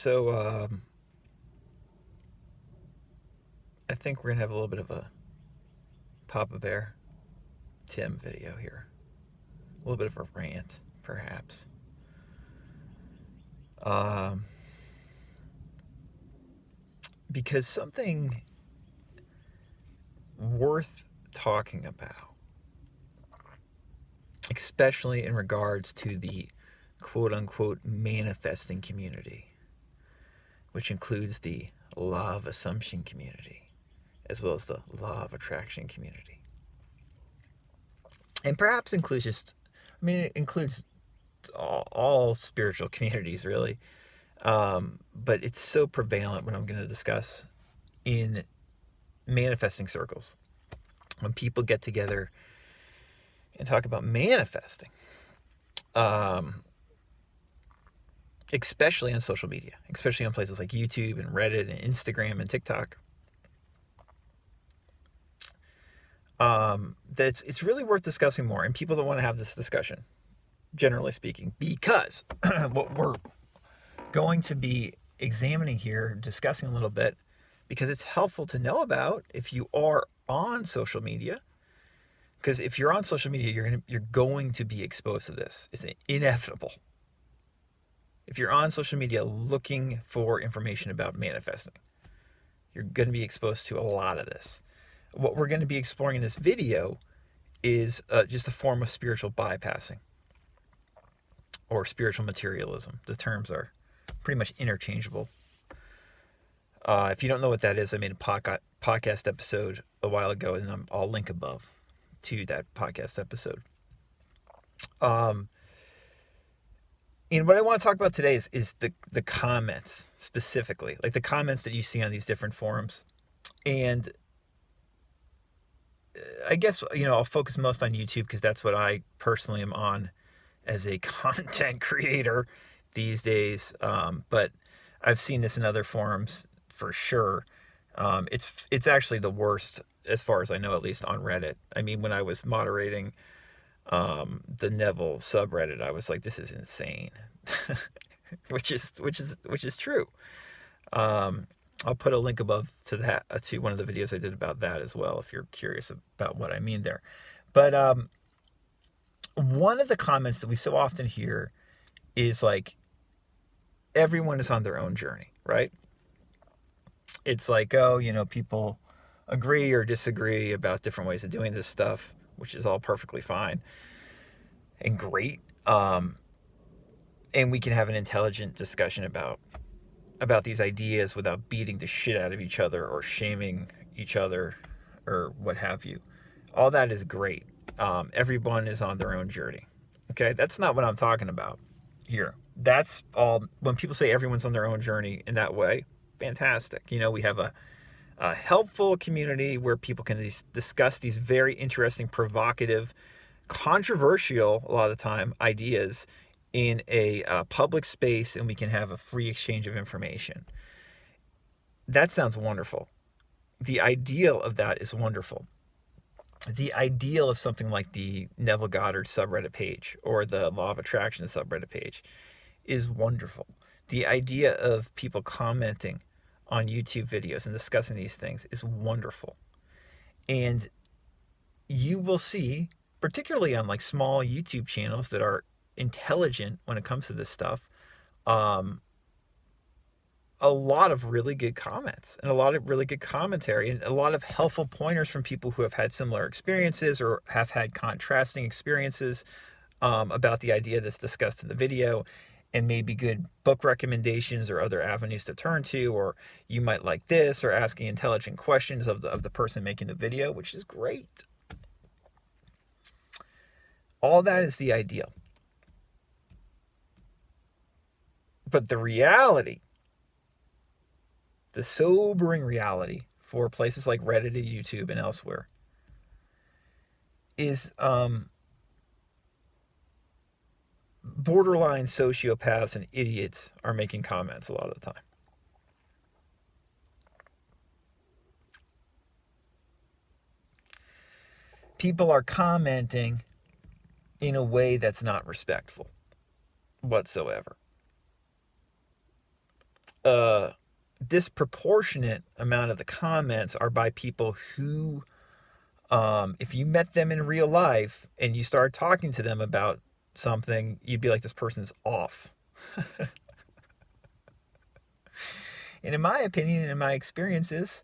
So, I think we're going to have a little bit of a Papa Bear Tim video here. A little bit of a rant, perhaps. Because something worth talking about, especially in regards to the quote-unquote manifesting community, which includes the law of assumption community, as well as the law of attraction community. And perhaps it includes all spiritual communities, really. But it's so prevalent when I'm going to discuss in manifesting circles. When people get together and talk about manifesting, especially on social media, especially on places like YouTube and Reddit and Instagram and TikTok, it's really worth discussing more, and people don't want to have this discussion, generally speaking, because what we're going to be examining here, discussing a little bit, because it's helpful to know about if you are on social media. Because if you're on social media, you're going to be exposed to this. It's inevitable. If you're on social media looking for information about manifesting, you're going to be exposed to a lot of this. What we're going to be exploring in this video is just a form of spiritual bypassing or spiritual materialism. The terms are pretty much interchangeable. If you don't know what that is, I made a podcast episode a while ago, and I'll link above to that podcast episode. And what I want to talk about today is the comments specifically, like the comments that you see on these different forums. And I guess, I'll focus most on YouTube because that's what I personally am on as a content creator these days. But I've seen this in other forums for sure. It's actually the worst, as far as I know, at least on Reddit. I mean, when I was moderating the Neville subreddit, I was like, this is insane. which is true. I'll put a link above to that, to one of the videos I did about that as well, if you're curious about what I mean there. But one of the comments that we so often hear is like, everyone is on their own journey, right? It's like, people agree or disagree about different ways of doing this stuff, which is all perfectly fine and great. And we can have an intelligent discussion about these ideas without beating the shit out of each other or shaming each other or what have you. All that is great. Everyone is on their own journey. Okay, that's not what I'm talking about here. That's all. When people say everyone's on their own journey in that way, fantastic. We have a helpful community where people can discuss these very interesting, provocative, controversial, a lot of the time, ideas in a public space, and we can have a free exchange of information. That sounds wonderful. The ideal of that is wonderful. The ideal of something like the Neville Goddard subreddit page or the Law of Attraction subreddit page is wonderful. The idea of people commenting on YouTube videos and discussing these things is wonderful. And you will see, particularly on like small YouTube channels that are intelligent when it comes to this stuff, a lot of really good comments and a lot of really good commentary and a lot of helpful pointers from people who have had similar experiences or have had contrasting experiences about the idea that's discussed in the video, and maybe good book recommendations or other avenues to turn to, or you might like this, or asking intelligent questions of the person making the video, which is great. All that is the ideal. But the reality, the sobering reality for places like Reddit and YouTube and elsewhere is borderline sociopaths and idiots are making comments a lot of the time. People are commenting in a way that's not respectful whatsoever. a disproportionate amount of the comments are by people who, if you met them in real life and you started talking to them about something, you'd be like, this person's off. And in my opinion, in my experiences,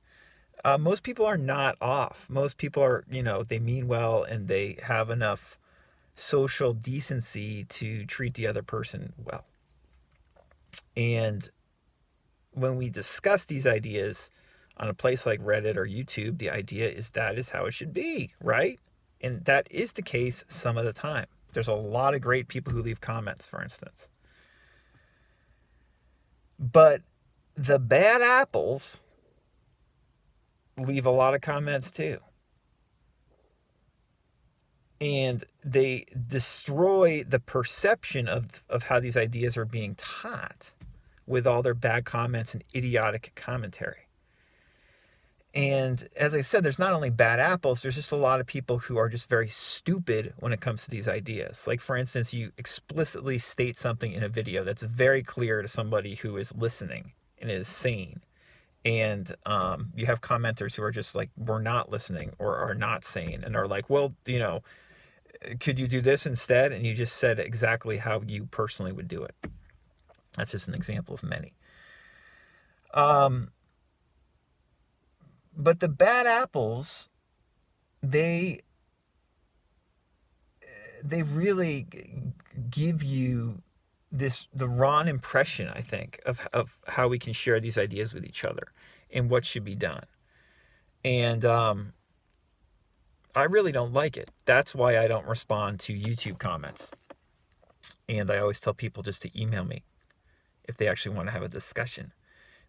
most people are not off. Most people are, they mean well and they have enough social decency to treat the other person well. And when we discuss these ideas on a place like Reddit or YouTube, the idea is that is how it should be, right? And that is the case some of the time. There's a lot of great people who leave comments, for instance. But the bad apples leave a lot of comments too. And they destroy the perception of how these ideas are being taught with all their bad comments and idiotic commentary. And as I said, there's not only bad apples, there's just a lot of people who are just very stupid when it comes to these ideas. Like, for instance, you explicitly state something in a video that's very clear to somebody who is listening and is sane. And you have commenters who are just like, we're not listening or are not sane and are like, well, could you do this instead? And you just said exactly how you personally would do it. That's just an example of many. But the bad apples, they really give you the wrong impression, I think, of how we can share these ideas with each other and what should be done. And I really don't like it. That's why I don't respond to YouTube comments. And I always tell people just to email me if they actually want to have a discussion,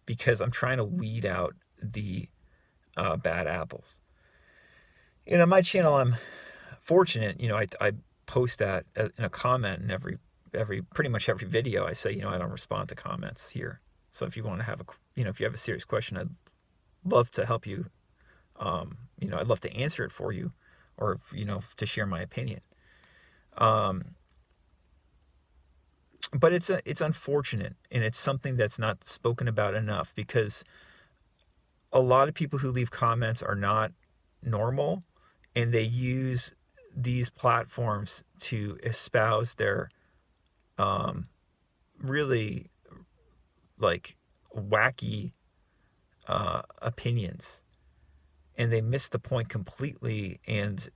because I'm trying to weed out the bad apples. On my channel, I'm fortunate. I post that in a comment in pretty much every video. I say, I don't respond to comments here. So if you want to have if you have a serious question, I'd love to help you. I'd love to answer it for you, or to share my opinion. But it's unfortunate, and it's something that's not spoken about enough, because a lot of people who leave comments are not normal, and they use these platforms to espouse their really like wacky opinions, and they miss the point completely. And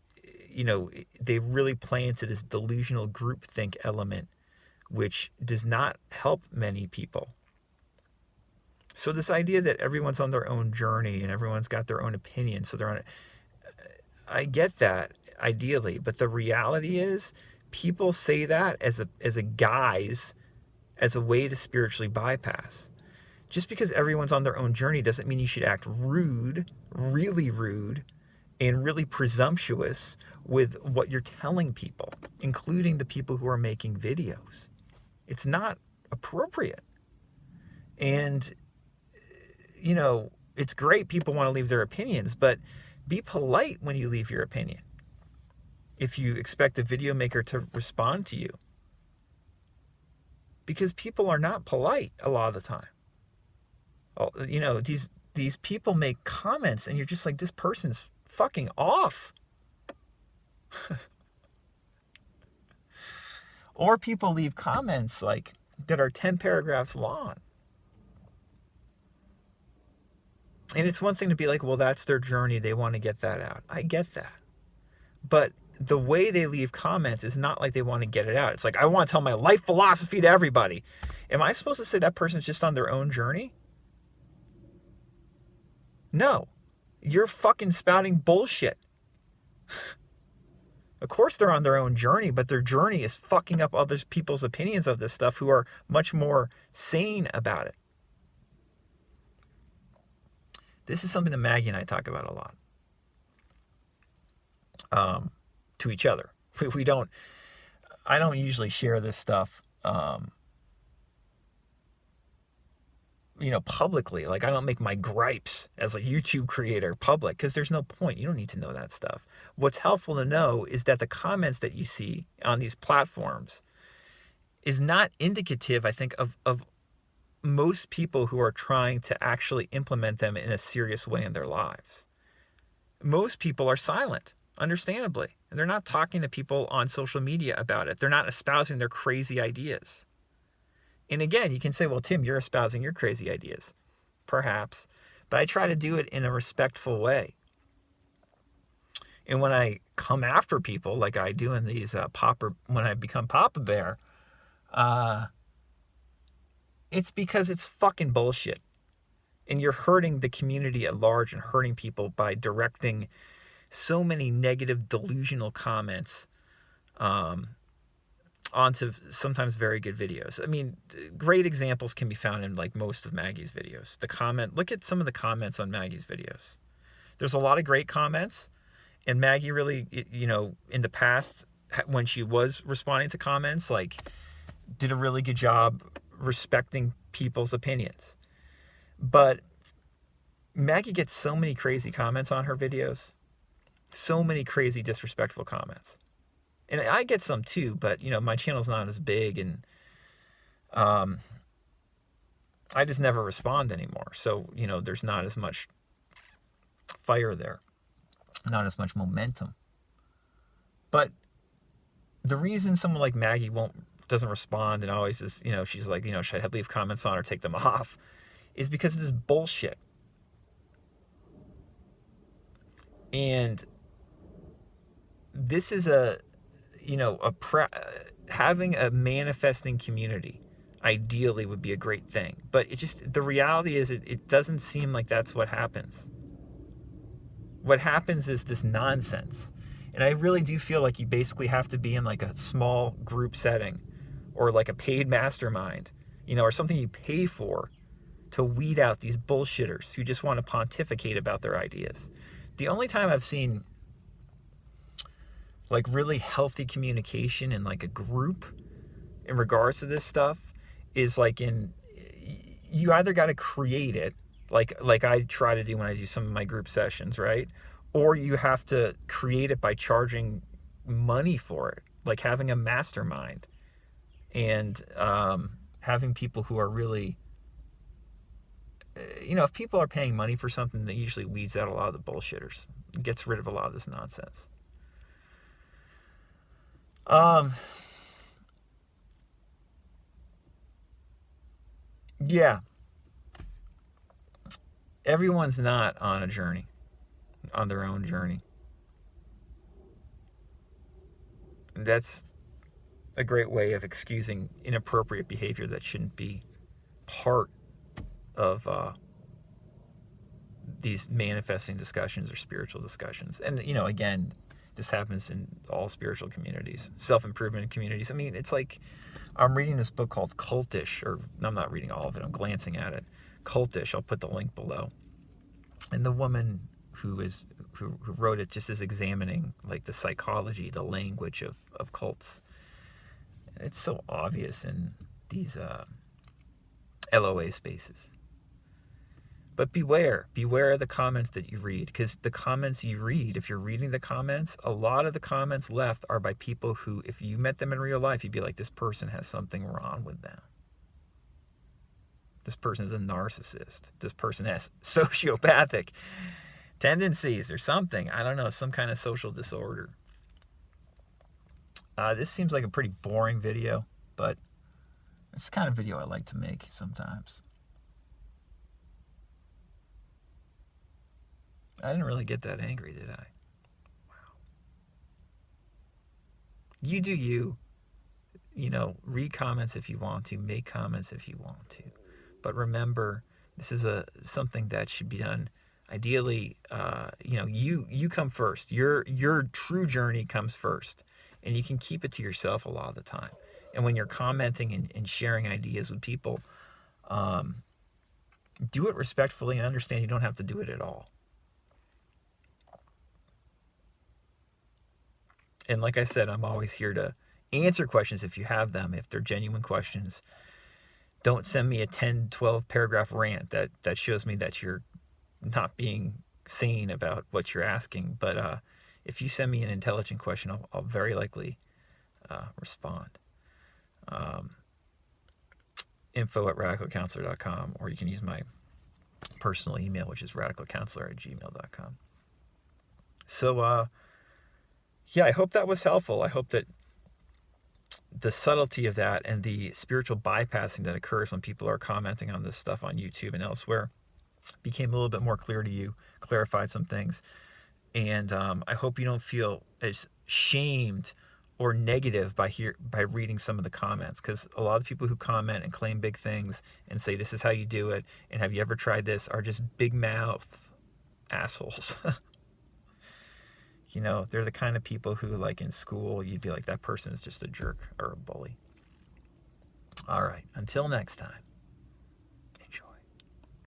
they really play into this delusional groupthink element, which does not help many people. So this idea that everyone's on their own journey and everyone's got their own opinion, so they're on it. I get that ideally, but the reality is people say that as a guise, as a way to spiritually bypass. Just because everyone's on their own journey doesn't mean you should act rude, really rude, and really presumptuous with what you're telling people, including the people who are making videos. It's not appropriate. And it's great people want to leave their opinions, but be polite when you leave your opinion. If you expect a video maker to respond to you, because people are not polite a lot of the time. These people make comments and you're just like, this person's fucking off. Or people leave comments like that are 10 paragraphs long. And it's one thing to be like, well, that's their journey. They want to get that out. I get that. But the way they leave comments is not like they want to get it out. It's like, I want to tell my life philosophy to everybody. Am I supposed to say that person's just on their own journey? No. You're fucking spouting bullshit. Of course they're on their own journey, but their journey is fucking up other people's opinions of this stuff who are much more sane about it. This is something that Maggie and I talk about a lot. To each other. I don't usually share this stuff, publicly. Like, I don't make my gripes as a YouTube creator public, because there's no point. You don't need to know that stuff. What's helpful to know is that the comments that you see on these platforms is not indicative, I think, of most people who are trying to actually implement them in a serious way in their lives. Most people are silent, understandably. And they're not talking to people on social media about it. They're not espousing their crazy ideas. And again, you can say, well, Tim, you're espousing your crazy ideas. Perhaps. But I try to do it in a respectful way. And when I come after people, like I do in these when I become Papa Bear, it's because it's fucking bullshit. And you're hurting the community at large and hurting people by directing so many negative, delusional comments onto sometimes very good videos. I mean, great examples can be found in like most of Maggie's videos. Look at some of the comments on Maggie's videos. There's a lot of great comments. And Maggie really, in the past, when she was responding to comments, like, did a really good job respecting people's opinions. But Maggie gets so many crazy comments on her videos. So many crazy, disrespectful comments. And I get some too, but, my channel's not as big, and I just never respond anymore. So, there's not as much fire there. Not as much momentum. But the reason someone like Maggie doesn't respond and always is, she's like, should I leave comments on or take them off, is because of this bullshit. And this is having a manifesting community ideally would be a great thing. But the reality is it doesn't seem like that's what happens. What happens is this nonsense. And I really do feel like you basically have to be in like a small group setting or like a paid mastermind, or something you pay for to weed out these bullshitters who just want to pontificate about their ideas. The only time I've seen like really healthy communication in like a group in regards to this stuff is like you either got to create it, like I try to do when I do some of my group sessions, right? Or you have to create it by charging money for it, like having a mastermind and having people who are really, if people are paying money for something, that usually weeds out a lot of the bullshitters and gets rid of a lot of this nonsense. Yeah. Everyone's not on a journey, on their own journey. That's a great way of excusing inappropriate behavior that shouldn't be part of these manifesting discussions or spiritual discussions. And, again, this happens in all spiritual communities, self-improvement communities. I mean, it's like I'm reading this book called Cultish, or no, I'm not reading all of it. I'm glancing at it. Cultish. I'll put the link below. And the woman who wrote it just is examining like the psychology, the language of cults. It's so obvious in these LOA spaces. But beware of the comments that you read, because the comments you read, if you're reading the comments, a lot of the comments left are by people who, if you met them in real life, you'd be like, this person has something wrong with them. This person is a narcissist. This person has sociopathic tendencies or something. I don't know, some kind of social disorder. This seems like a pretty boring video, but it's the kind of video I like to make sometimes. I didn't really get that angry, did I? Wow. You do you. Read comments if you want to, make comments if you want to. But remember, this is something that should be done. Ideally, you come first. Your true journey comes first. And you can keep it to yourself a lot of the time. And when you're commenting and sharing ideas with people, do it respectfully and understand you don't have to do it at all. And like I said, I'm always here to answer questions if you have them, if they're genuine questions. Don't send me a 10, 12 paragraph rant that shows me that you're not being sane about what you're asking. But if you send me an intelligent question, I'll very likely respond. info@radicalcounselor.com, or you can use my personal email, which is radicalcounselor@gmail.com. So, yeah, I hope that was helpful. I hope that the subtlety of that and the spiritual bypassing that occurs when people are commenting on this stuff on YouTube and elsewhere became a little bit more clear to you, clarified some things. And I hope you don't feel as shamed or negative by reading some of the comments, because a lot of people who comment and claim big things and say this is how you do it and have you ever tried this are just big mouth assholes. You know, they're the kind of people who, like, in school you'd be like, that person is just a jerk or a bully. All right, until next time.